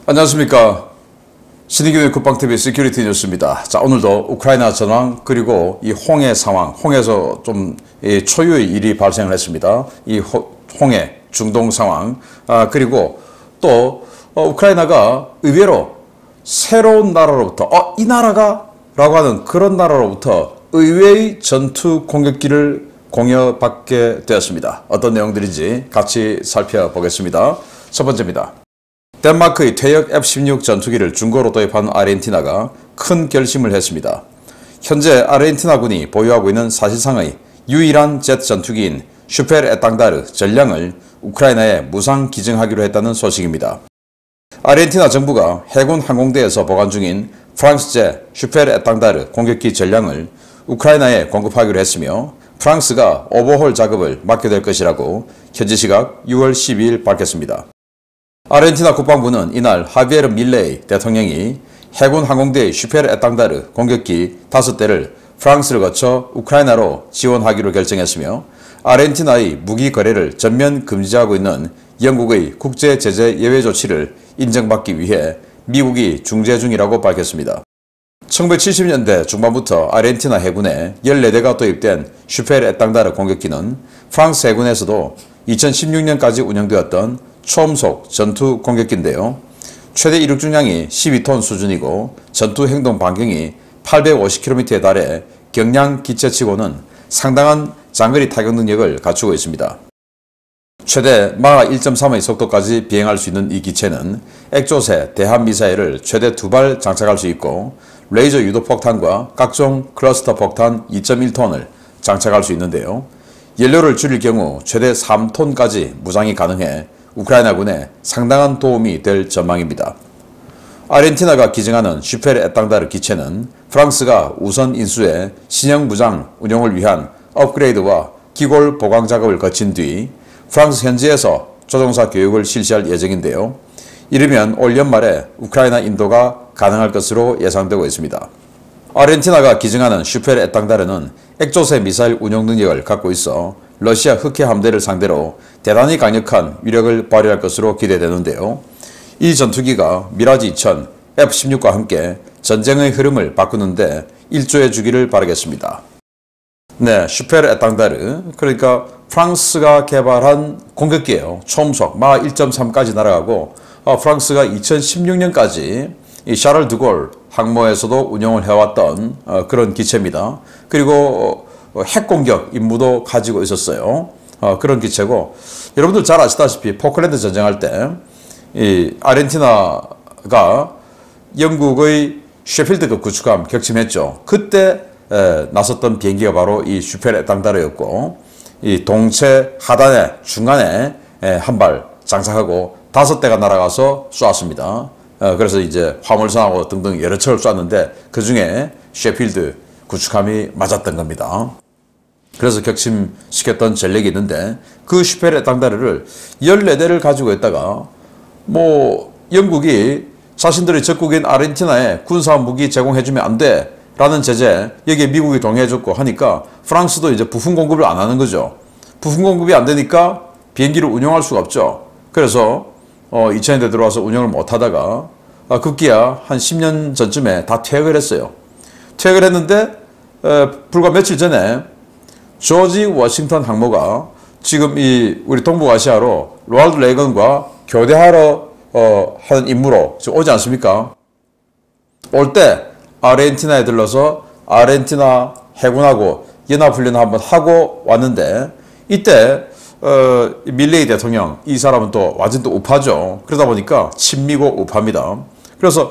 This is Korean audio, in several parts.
안녕하십니까. 신의균의 국방TV 시큐리티 뉴스입니다. 자, 오늘도 우크라이나 전황 그리고 이 홍해 상황, 홍해에서 좀 초유의 일이 발생을 했습니다. 이 홍해 중동 상황, 그리고 또 우크라이나가 의외로 새로운 나라로부터 이 나라가? 라고 하는 그런 나라로부터 의외의 전투 공격기를 공여받게 되었습니다. 어떤 내용들인지 같이 살펴보겠습니다. 첫 번째입니다. 덴마크의 퇴역 F-16 전투기를 중고로 도입한 아르헨티나가 큰 결심을 했습니다. 현재 아르헨티나군이 보유하고 있는 사실상의 유일한 제트 전투기인 슈페르 에땅다르 전량을 우크라이나에 무상 기증하기로 했다는 소식입니다. 아르헨티나 정부가 해군 항공대에서 보관 중인 프랑스제 슈페르 에땅다르 공격기 전량을 우크라이나에 공급하기로 했으며 프랑스가 오버홀 작업을 맡게 될 것이라고 현지 시각 6월 12일 밝혔습니다. 아르헨티나 국방부는 이날 하비에르 밀레이 대통령이 해군 항공대의 슈페르 에땅다르 공격기 5대를 프랑스를 거쳐 우크라이나로 지원하기로 결정했으며 아르헨티나의 무기 거래를 전면 금지하고 있는 영국의 국제 제재 예외 조치를 인정받기 위해 미국이 중재 중이라고 밝혔습니다. 1970년대 중반부터 아르헨티나 해군에 14대가 도입된 슈페르 에땅다르 공격기는 프랑스 해군에서도 2016년까지 운영되었던 초음속 전투 공격기인데요. 최대 이륙 중량이 12톤 수준이고 전투 행동 반경이 850km에 달해 경량 기체치고는 상당한 장거리 타격 능력을 갖추고 있습니다. 최대 마하 1.3의 속도까지 비행할 수 있는 이 기체는 액조세 대함미사일을 최대 2발 장착할 수 있고 레이저 유도폭탄과 각종 클러스터 폭탄 2.1톤을 장착할 수 있는데요. 연료를 줄일 경우 최대 3톤까지 무장이 가능해 우크라이나군에 상당한 도움이 될 전망입니다. 아르헨티나가 기증하는 슈페르 에땅다르 기체는 프랑스가 우선 인수해 신형 무장 운용을 위한 업그레이드와 기골 보강 작업을 거친 뒤 프랑스 현지에서 조종사 교육을 실시할 예정인데요. 이르면 올 연말에 우크라이나 인도가 가능할 것으로 예상되고 있습니다. 아르헨티나가 기증하는 슈페르 에땅다르는 액조세 미사일 운용 능력을 갖고 있어 러시아 흑해 함대를 상대로 대단히 강력한 위력을 발휘할 것으로 기대되는데요. 이 전투기가 미라지 2000, F-16과 함께 전쟁의 흐름을 바꾸는데 일조해 주기를 바라겠습니다. 네, 슈페르 에땅다르, 그러니까 프랑스가 개발한 공격기예요. 초음속 마하 1.3까지 날아가고 프랑스가 2016년까지 이 샤를 드골 항모에서도 운영을 해왔던 그런 기체입니다. 그리고 핵공격 임무도 가지고 있었어요. 그런 기체고, 여러분들 잘 아시다시피 포클랜드 전쟁할 때 이 아르헨티나가 영국의 셰필드급 구축함 격침했죠. 그때 나섰던 비행기가 바로 이 슈페르 에땅다르였고, 이 동체 하단에 중간에 한 발 장착하고 5대가 날아가서 쏘았습니다. 그래서 이제 화물선하고 등등 여러 척을 쐈는데 그 중에 셰필드 구축함이 맞았던 겁니다. 그래서 격침시켰던 전력이 있는데 그 슈페르 에땅다르를 14대를 가지고 있다가 영국이 자신들의 적국인 아르헨티나에 군사 무기 제공해주면 안 돼 라는 제재, 여기에 미국이 동의해줬고 하니까 프랑스도 이제 부품 공급을 안 하는 거죠. 부품 공급이 안 되니까 비행기를 운용할 수가 없죠. 그래서 2000년대 들어와서 운영을 못 하다가 급기야 한 10년 전쯤에 다 퇴역을 했어요. 퇴역을 했는데 불과 며칠 전에 조지 워싱턴 항모가 지금 우리 동북아시아로 로널드 레이건과 교대하러 하는 임무로 지금 오지 않습니까? 올 때 아르헨티나에 들러서 아르헨티나 해군하고 연합훈련을 한번 하고 왔는데 이때 밀레이 대통령, 이 사람은 또 완전 또 우파죠. 그러다 보니까 친미고 우파입니다. 그래서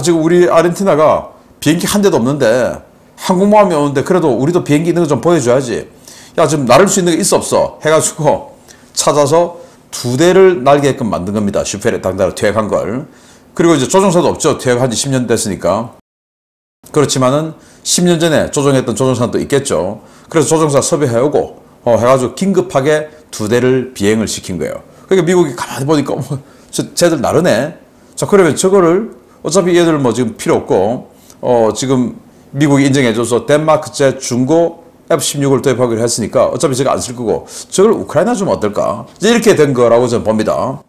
지금 우리 아르헨티나가 비행기 한 대도 없는데 항공모함이 오는데 그래도 우리도 비행기 있는 거 좀 보여줘야지. 지금 나를 수 있는 게 있어 없어 해가지고 찾아서 2대를 날게끔 만든 겁니다. 슈페르 에땅다르 퇴역한 걸. 그리고 이제 조종사도 없죠. 퇴역한 지 10년 됐으니까. 그렇지만은 10년 전에 조종했던 조종사는 또 있겠죠. 그래서 조종사 섭외해오고 해가지고 긴급하게 2대를 비행을 시킨 거예요. 그러니까 미국이 가만히 보니까 쟤들 나르네. 자, 그러면 저거를 어차피 얘들 지금 필요 없고 지금 미국이 인정해줘서 덴마크제 중고 F-16을 도입하기로 했으니까 어차피 제가 안 쓸 거고 저걸 우크라이나 주면 어떨까? 이제 이렇게 된 거라고 저는 봅니다.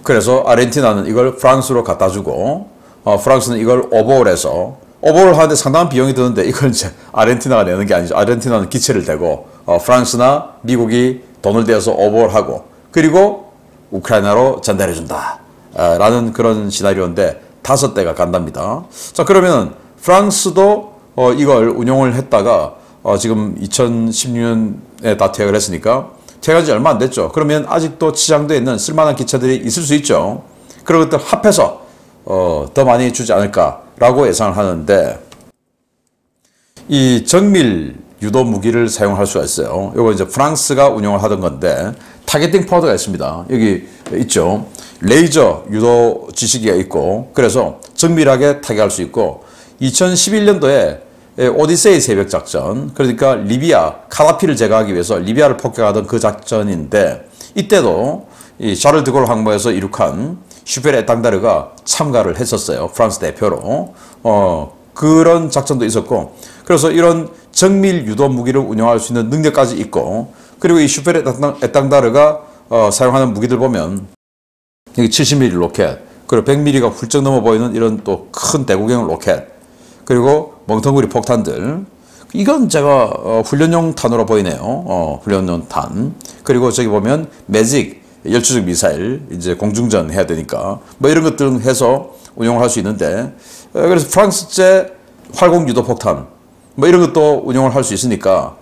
그래서 아르헨티나는 이걸 프랑스로 갖다 주고 프랑스는 이걸 오버홀해서 오버홀 하는데 상당한 비용이 드는데 이걸 이제 아르헨티나가 내는 게 아니죠. 아르헨티나는 기체를 대고 프랑스나 미국이 돈을 대서 오버홀하고 그리고 우크라이나로 전달해 준다 라는 그런 시나리오인데 5대가 간답니다. 자, 그러면 프랑스도 이걸 운용을 했다가 지금 2016년에 다 퇴역을 했으니까 퇴역한 지 얼마 안 됐죠. 그러면 아직도 치장되어 있는 쓸만한 기체들이 있을 수 있죠. 그런 것들 합해서 더 많이 주지 않을까라고 예상을 하는데 이 정밀 유도 무기를 사용할 수가 있어요. 이거 이제 프랑스가 운용을 하던 건데 타겟팅 파우더가 있습니다. 여기 있죠. 레이저 유도 지시기가 있고 그래서 정밀하게 타격할 수 있고 2011년도에 오디세이 새벽 작전 그러니까 리비아 카다피를 제거하기 위해서 리비아를 폭격하던 그 작전인데 이때도 이 샤를 드골 항모에서 이룩한 슈페르 에탕다르가 참가를 했었어요. 프랑스 대표로 그런 작전도 있었고 그래서 이런 정밀 유도 무기를 운영할 수 있는 능력까지 있고 그리고 이 슈페르 에탕다르가 사용하는 무기들 보면 여기 70mm 로켓 그리고 100mm가 훌쩍 넘어 보이는 이런 또 큰 대구경 로켓 그리고 멍텅구리 폭탄들 이건 제가 훈련용 탄으로 보이네요. 훈련용 탄 그리고 저기 보면 매직 열추적 미사일 이제 공중전 해야 되니까 뭐 이런 것들 해서 운용을 할 수 있는데 그래서 프랑스제 활공 유도 폭탄 뭐 이런 것도 운용을 할 수 있으니까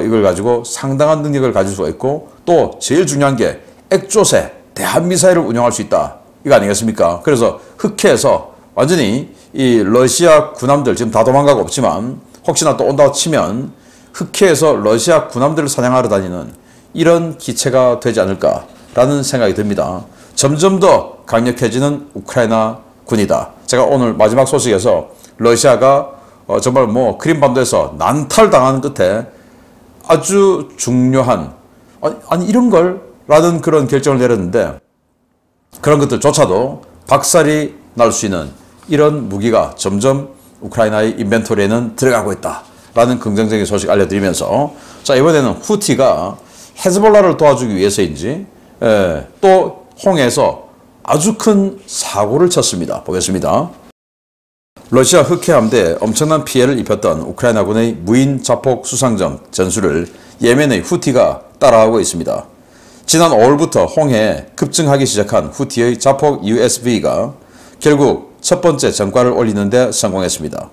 이걸 가지고 상당한 능력을 가질 수가 있고 또 제일 중요한 게 액조세 대한미사일을 운용할 수 있다 이거 아니겠습니까? 그래서 흑해에서 완전히 이 러시아 군함들 지금 다 도망가고 없지만 혹시나 또 온다고 치면 흑해에서 러시아 군함들을 사냥하러 다니는 이런 기체가 되지 않을까라는 생각이 듭니다. 점점 더 강력해지는 우크라이나 군이다. 제가 오늘 마지막 소식에서 러시아가 정말 뭐 크림반도에서 난탈당하는 끝에 아주 중요한 아니 이런 걸 라는 그런 결정을 내렸는데 그런 것들조차도 박살이 날 수 있는 이런 무기가 점점 우크라이나의 인벤토리에는 들어가고 있다라는 긍정적인 소식 알려드리면서 자 이번에는 후티가 헤즈볼라를 도와주기 위해서인지 또 홍해에서 아주 큰 사고를 쳤습니다. 보겠습니다. 러시아 흑해 함대에 엄청난 피해를 입혔던 우크라이나군의 무인 자폭 수상정 전술을 예멘의 후티가 따라하고 있습니다. 지난 5월부터 홍해에 급증하기 시작한 후티의 자폭 USV가 결국 첫 번째 전과를 올리는 데 성공했습니다.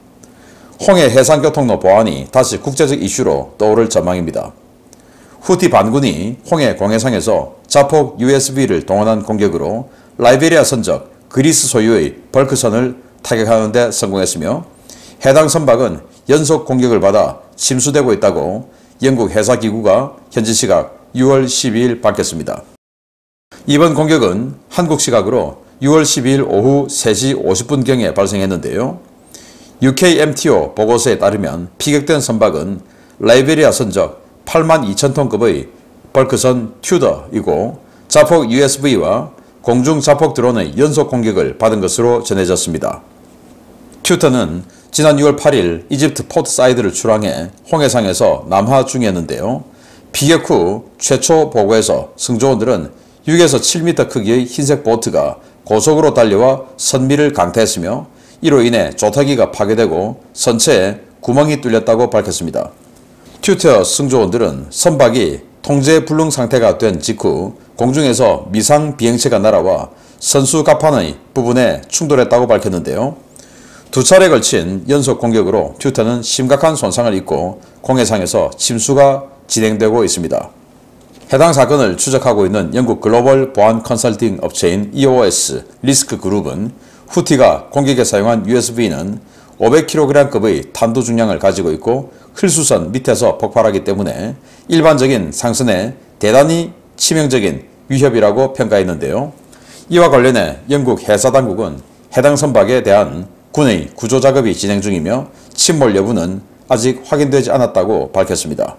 홍해 해상교통로 보안이 다시 국제적 이슈로 떠오를 전망입니다. 후티 반군이 홍해 공해상에서 자폭 USV를 동원한 공격으로 라이베리아 선적 그리스 소유의 벌크선을 타격하는 데 성공했으며 해당 선박은 연속 공격을 받아 침수되고 있다고 영국 해사기구가 현지 시각 6월 12일 밝혔습니다. 이번 공격은 한국 시각으로 6월 12일 오후 3시 50분경에 발생했는데요. UKMTO 보고서에 따르면 피격된 선박은 라이베리아 선적 82,000톤급의 벌크선 튜더이고 자폭 USV와 공중 자폭 드론의 연속 공격을 받은 것으로 전해졌습니다. 튜터는 지난 6월 8일 이집트 포트 사이드를 출항해 홍해상에서 남하 중이었는데요. 피격 후 최초 보고에서 승조원들은 6에서 7m 크기의 흰색 보트가 고속으로 달려와 선미를 강타했으며 이로 인해 조타기가 파괴되고 선체에 구멍이 뚫렸다고 밝혔습니다. 튜터 승조원들은 선박이 통제 불능 상태가 된 직후 공중에서 미상 비행체가 날아와 선수 갑판의 부분에 충돌했다고 밝혔는데요. 두 차례 걸친 연속 공격으로 튜터는 심각한 손상을 입고 공해상에서 침수가 진행되고 있습니다. 해당 사건을 추적하고 있는 영국 글로벌 보안 컨설팅 업체인 EOS 리스크 그룹은 후티가 공격에 사용한 USV는 500kg급의 탄두 중량을 가지고 있고 흘수선 밑에서 폭발하기 때문에 일반적인 상선에 대단히 치명적인 위협이라고 평가했는데요. 이와 관련해 영국 해사당국은 해당 선박에 대한 군의 구조 작업이 진행 중이며 침몰 여부는 아직 확인되지 않았다고 밝혔습니다.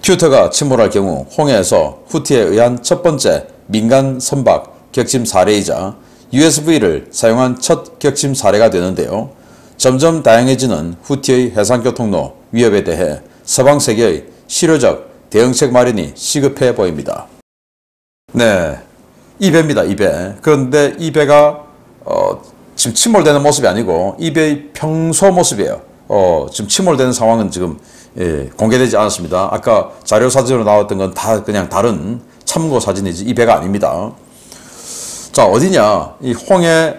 튜터가 침몰할 경우 홍해에서 후티에 의한 첫 번째 민간 선박 격침 사례이자 USV를 사용한 첫 격침 사례가 되는데요. 점점 다양해지는 후티의 해상교통로 위협에 대해 서방 세계의 실효적 대응책 마련이 시급해 보입니다. 네, 이 배입니다. 이 배. 그런데 이 배가 지금 침몰되는 모습이 아니고 이 배의 평소 모습이에요. 지금 침몰되는 상황은 지금 공개되지 않았습니다. 아까 자료 사진으로 나왔던 건 다 그냥 다른 참고 사진이지 이 배가 아닙니다. 자, 어디냐? 이 홍해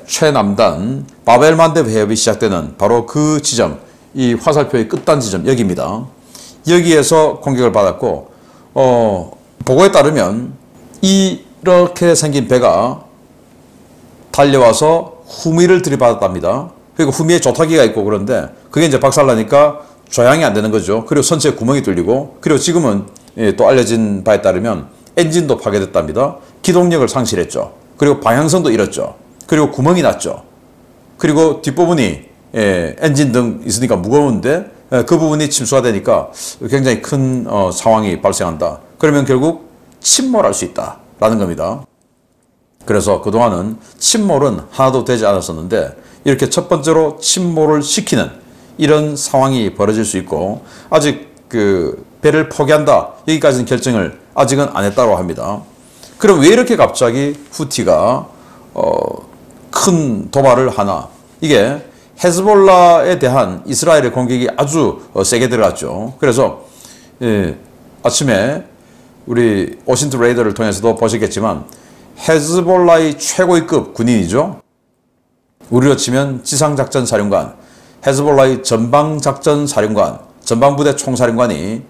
최남단 바벨만데 해협이 시작되는 바로 그 지점, 이 화살표의 끝단 지점 여기입니다. 여기에서 공격을 받았고 보고에 따르면 이렇게 생긴 배가 달려와서 후미를 들이받았답니다. 그리고 후미에 조타기가 있고 그런데 그게 이제 박살나니까 조향이 안 되는 거죠. 그리고 선체에 구멍이 뚫리고 그리고 지금은 또 알려진 바에 따르면 엔진도 파괴됐답니다. 기동력을 상실했죠. 그리고 방향성도 잃었죠. 그리고 구멍이 났죠. 그리고 뒷부분이 엔진 등 있으니까 무거운데 그 부분이 침수가 되니까 굉장히 큰 상황이 발생한다. 그러면 결국 침몰할 수 있다라는 겁니다. 그래서 그동안은 침몰은 하나도 되지 않았었는데 이렇게 첫 번째로 침몰을 시키는 이런 상황이 벌어질 수 있고 아직 그 배를 포기한다 여기까지는 결정을 아직은 안 했다고 합니다. 그럼 왜 이렇게 갑자기 후티가 큰 도발을 하나? 이게 헤즈볼라에 대한 이스라엘의 공격이 아주 세게 들어갔죠. 그래서 아침에 우리 오신트 레이더를 통해서도 보셨겠지만 헤즈볼라의 최고위급 군인이죠. 우리로 치면 지상작전사령관, 헤즈볼라의 전방작전사령관, 전방부대 총사령관이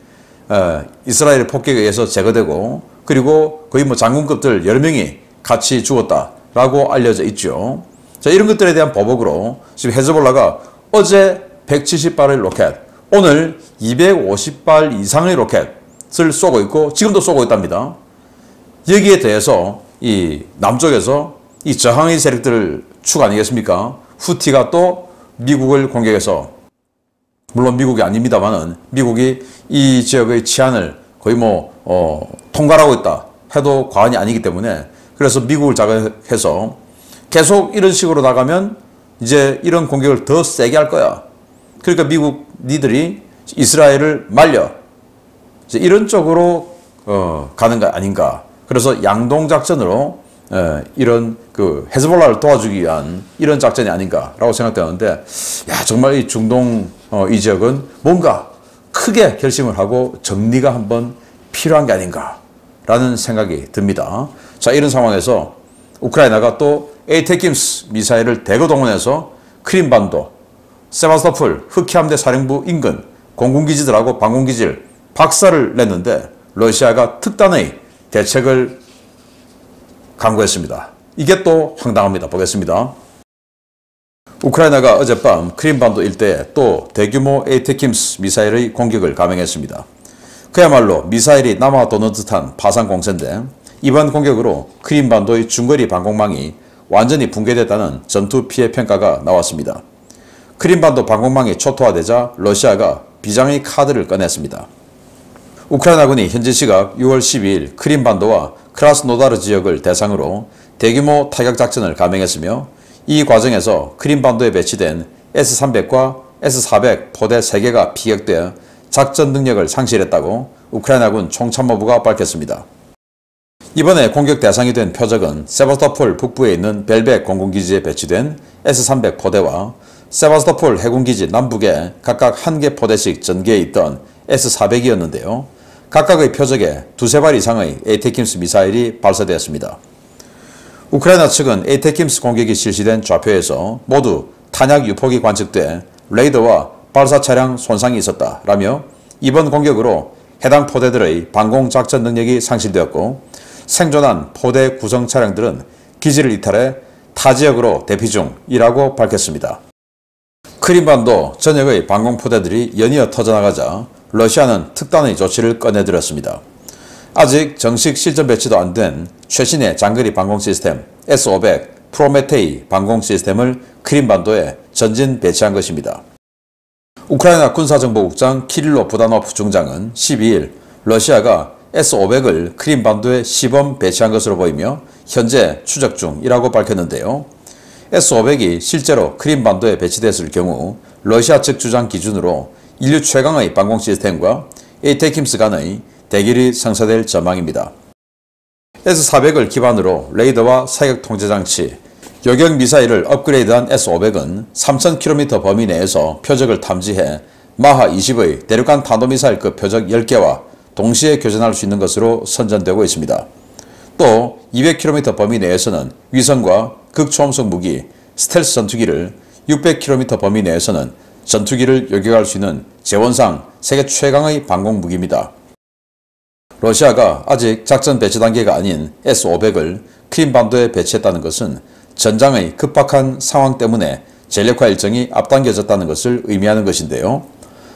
이스라엘의 폭격에 의해서 제거되고 그리고 거의 뭐 장군급들 여러 명이 같이 죽었다라고 알려져 있죠. 자, 이런 것들에 대한 보복으로 지금 헤즈볼라가 어제 170발의 로켓, 오늘 250발 이상의 로켓을 쏘고 있고 지금도 쏘고 있답니다. 여기에 대해서 이 남쪽에서 이 저항의 세력들을 축 아니겠습니까? 후티가 또 미국을 공격해서 물론 미국이 아닙니다만은 미국이 이 지역의 치안을 거의 통과하고 있다 해도 과언이 아니기 때문에 그래서 미국을 자극해서 계속 이런 식으로 나가면 이제 이런 공격을 더 세게 할 거야. 그러니까 미국 니들이 이스라엘을 말려 이제 이런 쪽으로 가는 거 아닌가. 그래서 양동작전으로 이런 그 헤즈볼라를 도와주기 위한 이런 작전이 아닌가라고 생각되는데 야 정말 이 중동 이 지역은 뭔가 크게 결심을 하고 정리가 한번 필요한 게 아닌가라는 생각이 듭니다. 자, 이런 상황에서 우크라이나가 또 에이테킴스 미사일을 대거 동원해서 크림반도, 세바스토폴 흑해함대 사령부 인근 공군기지들하고 방공기지를 박살을 냈는데 러시아가 특단의 대책을 강구했습니다. 이게 또 황당합니다. 보겠습니다. 우크라이나가 어젯밤 크림반도 일대에 또 대규모 에이테킴스 미사일의 공격을 감행했습니다. 그야말로 미사일이 남아도는 듯한 파상 공세인데 이번 공격으로 크림반도의 중거리 방공망이 완전히 붕괴됐다는 전투 피해 평가가 나왔습니다. 크림반도 방공망이 초토화되자 러시아가 비장의 카드를 꺼냈습니다. 우크라이나군이 현지 시각 6월 12일 크림반도와 크라스노다르 지역을 대상으로 대규모 타격작전을 감행했으며 이 과정에서 크림반도에 배치된 S-300과 S-400 포대 3개가 피격되어 작전 능력을 상실했다고 우크라이나군 총참모부가 밝혔습니다. 이번에 공격 대상이 된 표적은 세바스토폴 북부에 있는 벨벳 공군기지에 배치된 S-300 포대와 세바스토폴 해군기지 남북에 각각 1개 포대씩 전개해 있던 S-400이었는데요. 각각의 표적에 두세 발 이상의 에이테킴스 미사일이 발사되었습니다. 우크라이나 측은 에이테킴스 공격이 실시된 좌표에서 모두 탄약 유폭이 관측돼 레이더와 발사 차량 손상이 있었다라며 이번 공격으로 해당 포대들의 방공작전 능력이 상실되었고 생존한 포대 구성 차량들은 기지를 이탈해 타 지역으로 대피 중이라고 밝혔습니다. 크림반도 전역의 방공포대들이 연이어 터져나가자 러시아는 특단의 조치를 꺼내들었습니다. 아직 정식 실전 배치도 안 된 최신의 장거리 방공 시스템 S-500 프로메테이 방공 시스템을 크림반도에 전진 배치한 것입니다. 우크라이나 군사정보국장 키릴로 부다노프 중장은 12일 러시아가 S-500을 크림반도에 시범 배치한 것으로 보이며 현재 추적 중이라고 밝혔는데요. S-500이 실제로 크림반도에 배치됐을 경우 러시아 측 주장 기준으로 인류 최강의 방공 시스템과 에이테킴스 간의 대결이 성사될 전망입니다. S-400을 기반으로 레이더와 사격 통제 장치, 요격 미사일을 업그레이드한 S-500은 3,000km 범위 내에서 표적을 탐지해 마하 20의 대륙간 탄도미사일급 표적 10개와 동시에 교전할 수 있는 것으로 선전되고 있습니다. 또 200km 범위 내에서는 위성과 극초음속 무기, 스텔스 전투기를, 600km 범위 내에서는 전투기를 요격할 수 있는 재원상 세계 최강의 방공 무기입니다. 러시아가 아직 작전 배치 단계가 아닌 S-500을 크림반도에 배치했다는 것은 전장의 급박한 상황 때문에 전력화 일정이 앞당겨졌다는 것을 의미하는 것인데요.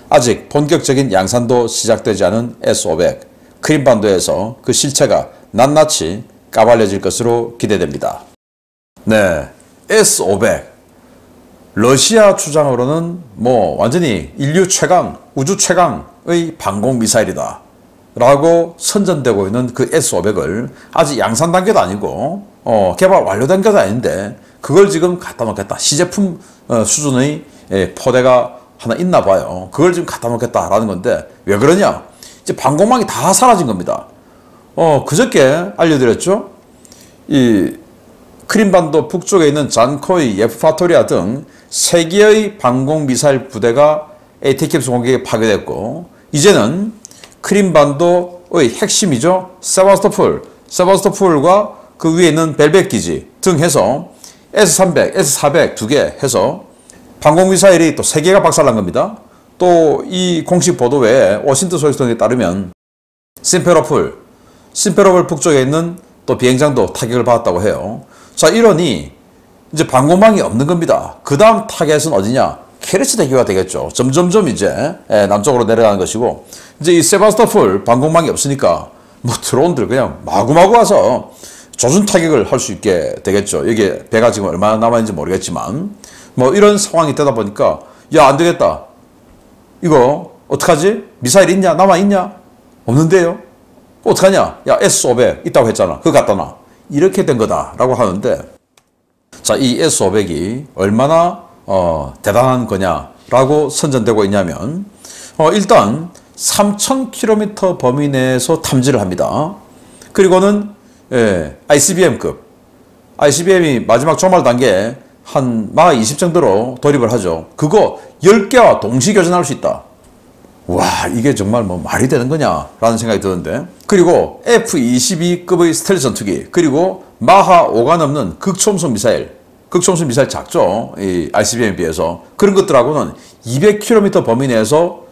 아직 본격적인 양산도 시작되지 않은 S-500, 크림반도에서 그 실체가 낱낱이 까발려질 것으로 기대됩니다. 네, S-500. 러시아 주장으로는 완전히 인류 최강, 우주 최강의 방공 미사일이다 라고 선전되고 있는 그 S-500을 아직 양산 단계도 아니고 개발 완료 단계도 아닌데 그걸 지금 갖다 놓겠다. 시제품 수준의 포대가 하나 있나 봐요. 그걸 지금 갖다 놓겠다라는 건데 왜 그러냐? 이제 방공망이 다 사라진 겁니다. 그저께 알려드렸죠? 이 크림반도 북쪽에 있는 잔코이, 예프파토리아 등 3개의 방공 미사일 부대가 ATACMS 공격에 파괴됐고 이제는 크림반도의 핵심이죠. 세바스토폴과 그 위에 있는 벨벳 기지 등 해서 S-300, S-400 2개 해서 방공미사일이 또 3개가 박살난 겁니다. 또 이 공식 보도 외에 워싱턴 소식통에 따르면 심페로폴 북쪽에 있는 또 비행장도 타격을 받았다고 해요. 자, 이러니 이제 방공망이 없는 겁니다. 그 다음 타겟은 어디냐? 케르치 대교가 되겠죠. 점점점 이제 남쪽으로 내려가는 것이고 이제 이 세바스토폴 방공망이 없으니까 드론들 그냥 마구마구 와서 조준 타격을 할 수 있게 되겠죠. 이게 배가 지금 얼마나 남아있는지 모르겠지만 이런 상황이 되다 보니까 야, 안 되겠다. 이거 어떡하지? 미사일 있냐? 남아있냐? 없는데요? 어떡하냐? 야, S-500 있다고 했잖아. 그거 갖다 놔. 이렇게 된 거다라고 하는데 자, 이 S-500이 얼마나 대단한 거냐라고 선전되고 있냐면 일단 3,000km 범위 내에서 탐지를 합니다. 그리고는 ICBM급 ICBM이 마지막 종말 단계에 한 마하 20 정도로 돌입을 하죠. 그거 10개와 동시 교전할 수 있다. 와, 이게 정말 말이 되는 거냐라는 생각이 드는데 그리고 F-22급의 스텔스 전투기 그리고 마하 5가 넘는 극초음속 미사일 작죠. 이 ICBM에 비해서 그런 것들하고는 200km 범위 내에서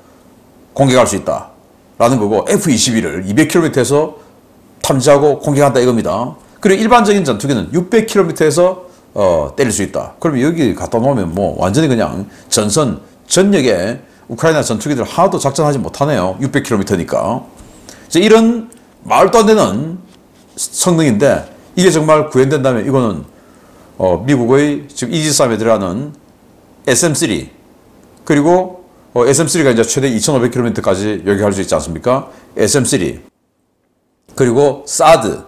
공격할 수 있다라는 거고 F-22를 200km에서 탐지하고 공격한다 이겁니다. 그리고 일반적인 전투기는 600km에서 때릴 수 있다. 그러면 여기 갖다 놓으면 완전히 그냥 전역에 우크라이나 전투기들 하나도 작전하지 못하네요. 600km니까. 이런 말도 안 되는 성능인데 이게 정말 구현된다면 이거는 미국의 지금 이지스함에 들어가는 SM-3 그리고 SM-3가 이제 최대 2,500km까지 요격할 수 있지 않습니까? SM-3 그리고 사드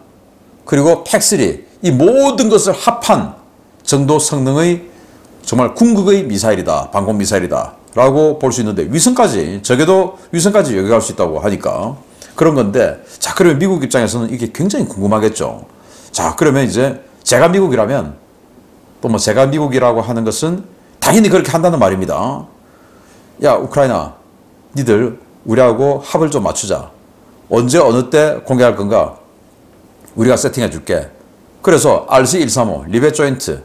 그리고 팩3 이 모든 것을 합한 정도 성능의 정말 궁극의 미사일이다. 방공 미사일이다. 라고 볼 수 있는데 적어도 위성까지 요격할 수 있다고 하니까 그런 건데 자, 그러면 미국 입장에서는 이게 굉장히 궁금하겠죠. 자, 그러면 이제 제가 미국이라면 또 제가 미국이라고 하는 것은 당연히 그렇게 한다는 말입니다. 야, 우크라이나 니들 우리하고 합을 좀 맞추자. 언제 어느 때 공개할 건가? 우리가 세팅해 줄게. 그래서 RC-135 리벳 조인트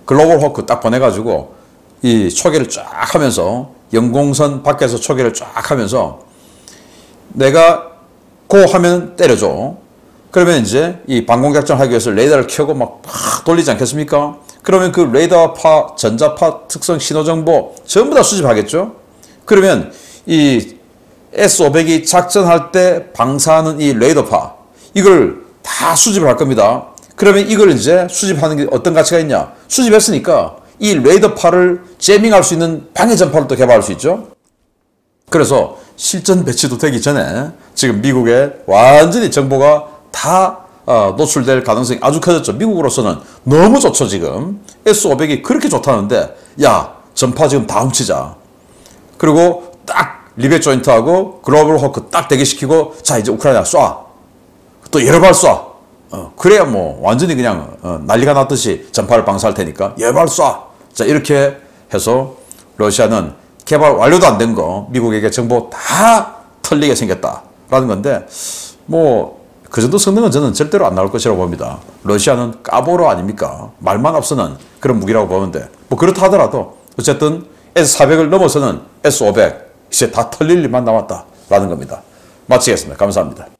글로벌 호크 딱 보내가지고 이 초계를 쫙 하면서 영공선 밖에서 초계를 쫙 하면서 내가 고 하면 때려줘. 그러면 이제 이 방공작전을 하기 위해서 레이더를 켜고 막 돌리지 않겠습니까? 그러면 그 레이더파, 전자파 특성 신호정보 전부 다 수집하겠죠? 그러면 이 S-500이 작전할 때 방사하는 이 레이더파 이걸 다 수집을 할 겁니다. 그러면 이걸 이제 수집하는 게 어떤 가치가 있냐? 수집했으니까 이 레이더파를 제밍할 수 있는 방해 전파를 또 개발할 수 있죠. 그래서 실전 배치도 되기 전에 지금 미국에 완전히 정보가 다 노출될 가능성이 아주 커졌죠. 미국으로서는 너무 좋죠. 지금 S-500이 그렇게 좋다는데 야, 전파 지금 다 훔치자. 그리고 딱 리벳 조인트하고 글로벌 호크 딱 대기시키고 자, 이제 우크라이나 쏴. 또 여러 발 쏴. 그래야 뭐 완전히 그냥 난리가 났듯이 전파를 방사할 테니까 예발 쏴. 자, 이렇게 해서 러시아는 개발 완료도 안 된 거 미국에게 정보 다 털리게 생겼다라는 건데 뭐 그 정도 성능은 저는 절대로 안 나올 것이라고 봅니다. 러시아는 까보로 아닙니까? 말만 앞서는 그런 무기라고 보는데 뭐 그렇다 하더라도 어쨌든 S400을 넘어서는 S500 이제 다 털릴 일만 남았다라는 겁니다. 마치겠습니다. 감사합니다.